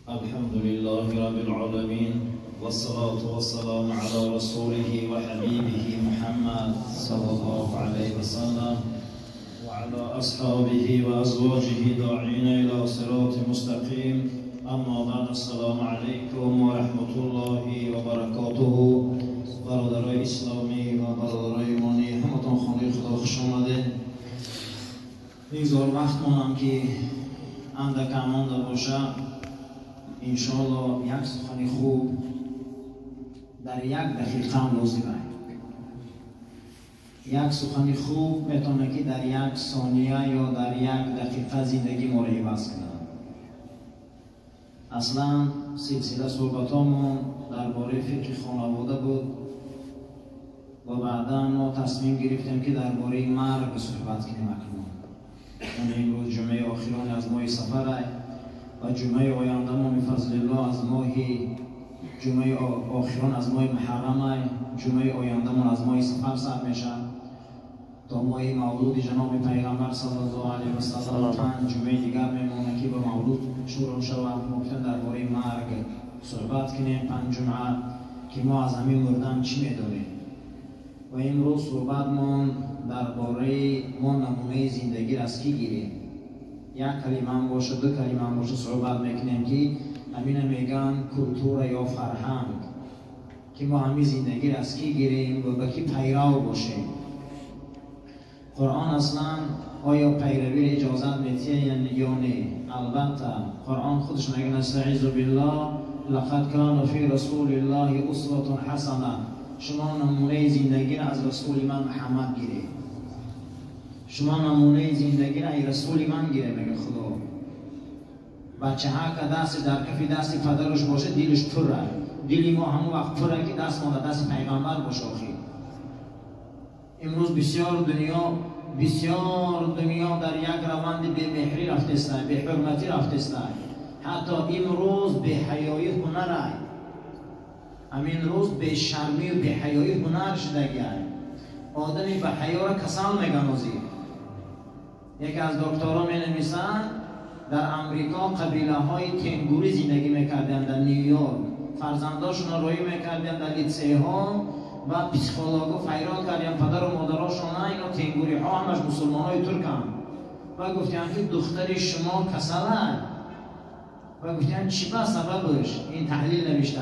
الحمد لله رب العالمين والصلاة والسلام على رسوله وحبيبه محمد صلى الله عليه وسلم وعلى أصحابه وأزواجه داعين إلى صراط مستقيم. أما بعد، السلام عليكم ورحمة الله وبركاته. برادرای اسلامی و برادرای ایمانی همتون خانه خدا خوش آمده. بگذار وقت مانم که اندک امانده باشه، انشاءالله یک سخن خوب در 1 دقیقه هم لازمه. یک سخن خوب میتونه که در 1 ثانیه یا در 1 دقیقه زندگی ما را عوض کنه. اصلا سلسله صحبتامون درباره فقه خانواده بود و بعدا ما تصمیم گرفتیم که درباره مرگ صحبت کنیم. اکنون امروز جمعه آخران از ماه سفر و جمعه آینده ما بفضل الله از ماه جمعه آخران از ماه محرم، جمعه آینده ما از ماه سفر سر میشه تا ماه مولود جناب پیغمبر صلی الله علیه و سلم. 5 جمعه دیگر میمونه که به مولود شروع شود. ممکن درباره مرگ صحبت کنیم. 5 جمعه که ما از همین مردن چی میدونیم. و امروز صحبت ما درباره ما نمونه زندگی را از کی گیریم. 1 کلمه باشه 2 کلمه باشه صحبت میکنیم که همین میگن کلتور یا فرهنگ، که ما همین زندگی را از کی گیریم و به کی پیرو باشیم. قرآن اصلا آیا پیروی اجازت میده یا نه؟ البته قرآن خودش میگه نستعیذ بالله لقد کان فی رسول الله اسوة حسنه. شما نمونه زندگی را از رسول من محمد گیرید. شما نمونه زندگی را ای رسول من گیره. میگه خدا بچه ها که دست در کفی دست پدرش باشه دلش پره. دلی ما همون وقت پره که دست ما در دست پیغمبر باشه. امروز بسیار دنیا در یک روند بی مهری رفته است، بی حرمتی رفته است. حتی امروز بی حیایی هنر، همین روز بی شرمی و بی حیایی هنر شده گیره. آدمی به حیا را کسل میگنازی. یکی از دکترها می نویسند در امریکا قبیله های تنگوری زندگی میکردند. در نیویورک فرزنداشون را روی میکردند در لیتسه ها و پسیخولوگا فیراد کردند پدر و مادراشون. اینا تنگوری ها همش مسلمان های ترکن. و گفتند که دختر شما کسله. و گفتند چی با سببش؟ این تحلیل نوشته.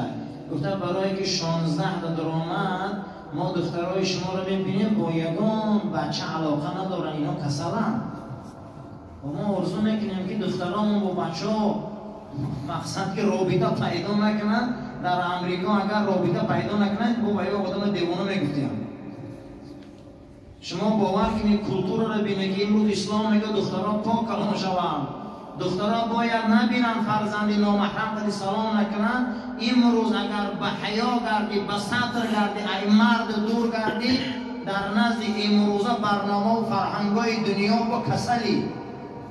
گفتند برای که 16 درآمد ما دخترای شما رو میبینیم با یگان بچه علاقه ندارن، اینا کسلن. و ما آرزو میکنیم که دخترامون با بچه ها مقصد که رابطه پیدا نکنن. در امریکا اگر رابطه پیدا نکنن با یا آدم دیوانه میگفتیم. شما باور کنید کلتور رو بینید که امروز اسلام میگه دخترها پاک کلام شوند. دخترها باید نبینن فرزند نامحرم قد سلام نکنن. امروز اگر به حیا گردی، به سطر گردی، ای مرد دور گردی، در نزد امروزه برنامه و فرهنگای دنیا با کسلی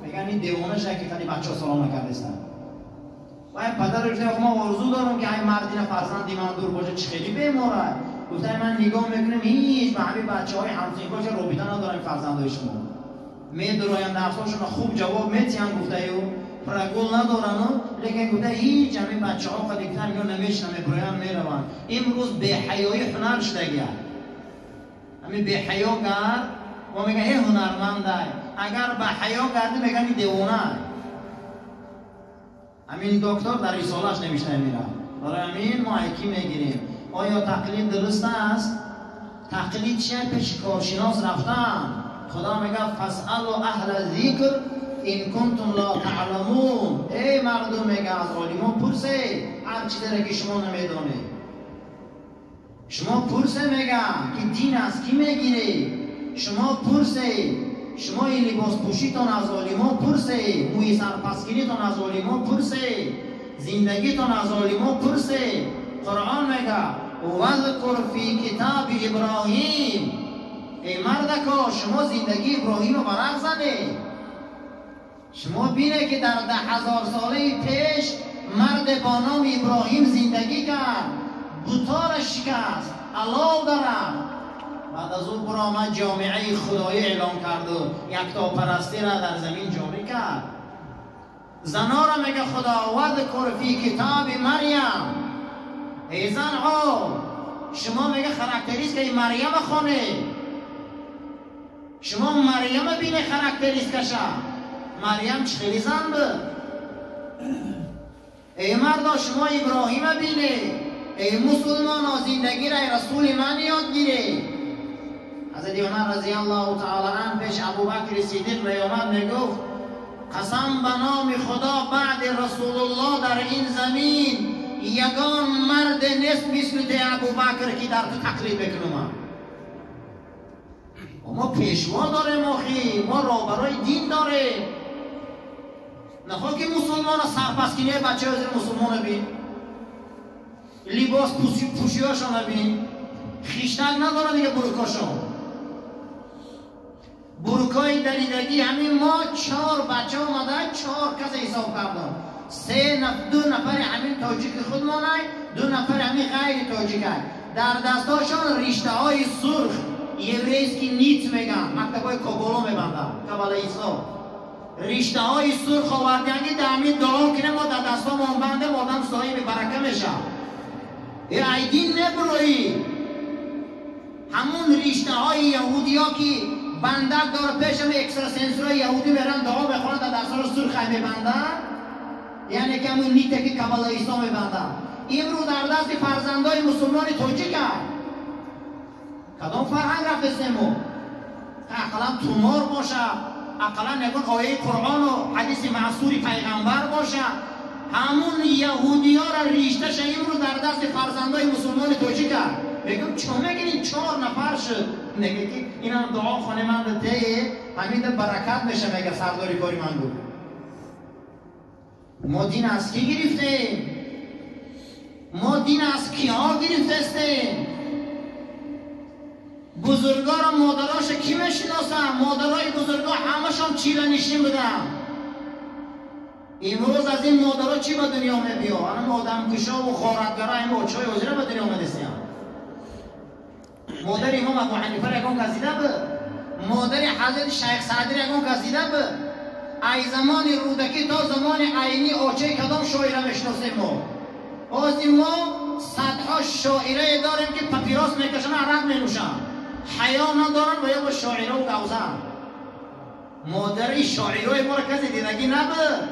میگن این دیوانه شه که خیلی بچه ها سلام نکردستن. و این پدر گفته ما آرزو دارم که این مردین فرزندی من دور باشه. چه خیلی بیماره. گفته من نگاه میکنم هیچ به همین بچه های همسنگاش رابطه ندارن فرزندای شما. میدراین درساشون خوب جواب میتین. گفته یو پرگول ندارن، لیکن گفته هیچ همین بچه ها خیلی کتر میان نمیشنم میبراین میروان. امروز به حیای هنر شده گرد. همین به حیا گرد و میگه این هنرمنده. اگر به حیا گردی میگن این دیوانه. همین دکتر در رساله‌اش نوشته میره. برای همین ما یکی میگیریم. آیا تقلید درست است؟ تقلید چیه؟ پیش کارشناس رفتن. خدا میگه فاسألوا اهل ذکر این کنتم لا تعلمون. ای مردم میگه از عالمان پرسید هر چیزی که شما نمیدونید. شما پرسید میگه که دین از کی میگیری. شما پرسید. شما این لباس پوشیتون از عالمان پرسید. موی سرپسگیریتون از عالمان پرسید. زندگیتون از عالمان پرسید. قرآن میگه وذکر فی کتاب ابراهیم. ای مردکا شما زندگی ابراهیم رو برق زنید. شما بینه که در 10,000 ساله پیش مرد با نام ابراهیم زندگی کرد. بوتا را شکست. علاو دارد. بعد از اون برآمد جامعه خدایی اعلام کرد و یکتا پرستی را در زمین جاری کرد. زنا را میگه خدا وذکر فی کتاب مریم. ای زنها شما میگه خاراکتریستیک مریم خونه، شما مریم بینه خاراکتریستیکش. مریم چه خیلی زن بود. ای مردا شما ابراهیم بینه. ای مسلمان زندگی را رسول من یاد گیره. حضرت عمر رضی الله تعالی عنه پیش ابوبکر صدیق میآمد میگفت قسم به نام خدا بعد رسول الله در این زمین یگان مرد نیست مثل ابوبکر که در تو تقلید بکنم. ما پیشوا داریم آخی، ما راهبرای دین داریم. نخواه که مسلمان سرپسکنی بچه از مسلمان بین، لباس پوشیاشون بین، خیشتگ نداره دیگه بروکاشون. بروکای دریدگی همین ما 4 بچه اومده 4 کس حساب کردن. 2 نفر همین تاجیک خود مانه، 2 نفر همین غیر تاجیک هست. در دستاشون ریشته های سرخ یوریسکی نیت میگن، مکتب های کابولو میبندن، کابل ایسا ریشته های سرخ آوردنگی در همین دعا کنه ما در دستا ما بنده مادم صاحب برکه میشه. ای ایدین نبروی همون ریشته های یهودی ها که بندک داره پیشم اکسترا سنسور یهودی میرن دعا بخونن در دستار سرخ میبندن، یعنی که همون نیته که کابل ایسا میبندن. امرو در دست فرزندای مسلمان توجیه کرد. کدام فرهنگ رفته سمو؟ اقلا تومار باشه، اقلا نگون آیه قرآن و حدیث معصوری پیغمبر باشه. همون یهودی ها را ریشته شا امرو در دست فرزندای مسلمان توجیه کرد. بگم چون میگین 4 نفر شد، نگه که این هم دعا خانه من ده همین ده برکت میشه. میگه سرداری کاری من بود. ما دین از کی گرفتیم؟ ما دین از کیا گرفتستیم؟ بزرگار و مادراش کی میشناسن؟ مادرای بزرگار همشون چیله نشین بودن. امروز از این مادرها چی به دنیا میبیا؟ الان آدم کشا و خارتگرا این بچهای وزیره به دنیا میدستیم. مادر امام ابو حنیفه یکون کسیده بود، مادر حضرت شیخ سعدی یکون کسیده بود. ای زمان رودکی تا زمان عینی آچه کدام شاعره میشناسیم ما؟ از این ما صدها شاعره داریم که پاپیروس میکشن عرق مینوشن، حیا ندارن و یا با شاعره و گوزن. مادر شاعره ما را کسی دیدگی نبود.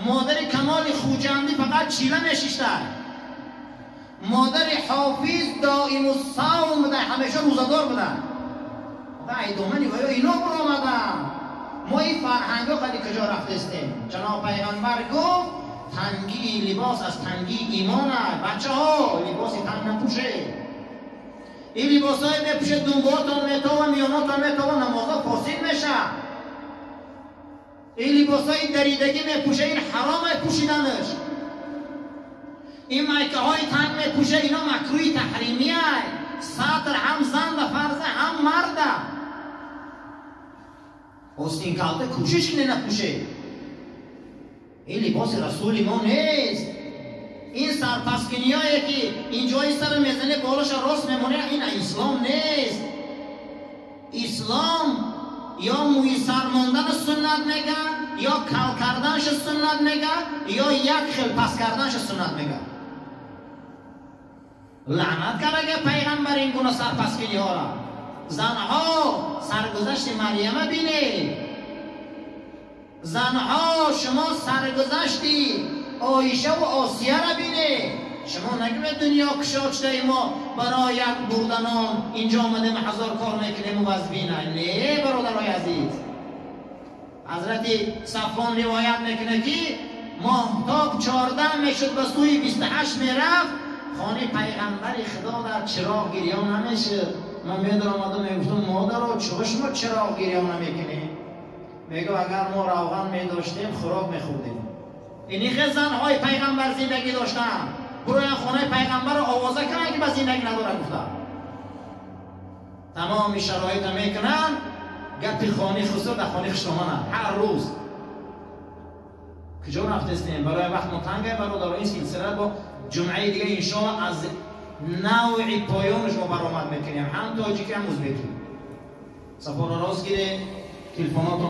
مادر کمال خوجندی فقط چیله میشیشته. مادر حافظ دائم الصوم بوده، همیشه روزدار بوده. ای دومنی و اینا برو آمدن. ما این فرهنگ ها خیلی کجا رفتستیم. جناب پیغمبر گفت تنگی لباس از تنگی ایمانه. بچه ها لباسی تنگ نپوشه. این لباس های بپوشه دنباتان میتاوه، میاناتان میتاوه، نمازا فاسد میشه. این لباس های دریدگی میپوشه، این حرام پوشیدنش. این مایکه های تنگ میپوشه، اینا مکروه تحریمی های. سطر هم زن و فرزه هم مرده. آستین کالته کوشش کنه نپوشه. این لباس رسول ما نیست. این سرپسکنی هایی که اینجای سر میزنه بالاش راست میمونه، این اسلام نیست. اسلام یا موی سرماندن سنت میگه، یا کل کردنش سنت میگه، یا یک خیل پس کردنش سنت میگه. لعنت کرده پیغمبر این گونه سرپسکنی ها را. زنها سرگذشت مریم بینه. زنها شما سرگذشتی عایشه و آسیه را بینه. شما نگوید دنیا کشاچته ما برای یک بردنان اینجا آمدیم 1000 کار میکنیم و وزبینه. نه برادرای عزیز، حضرت صفوان روایت میکنه که ماهتاب 14 میشد به سوی 28 میرفت، خانه پیغمبر خدا در چراغ گریان نمیشه. من میدر آمدم میگفتم مادر چرا شما چراغ گریان نمیکنی؟ میگو اگر ما روغن میداشتیم خوراک میخوردیم. اینی خیلی زنهای پیغمبر زندگی داشتن. بروی خانه پیغمبر رو آوازه کنن که به زندگی نداره گفتن. تمام شرایط میکنن، گپی خانه خسر در خانه خشتامانه هر روز. کجا رفتستیم؟ برای وقت متنگه برادر این سلسله با جمعه دیگه انشاءالله از نوع پایانش ما برآمد میکنیم، هم تاجیکی هم ازبکی. سپار راست گیره تلفنات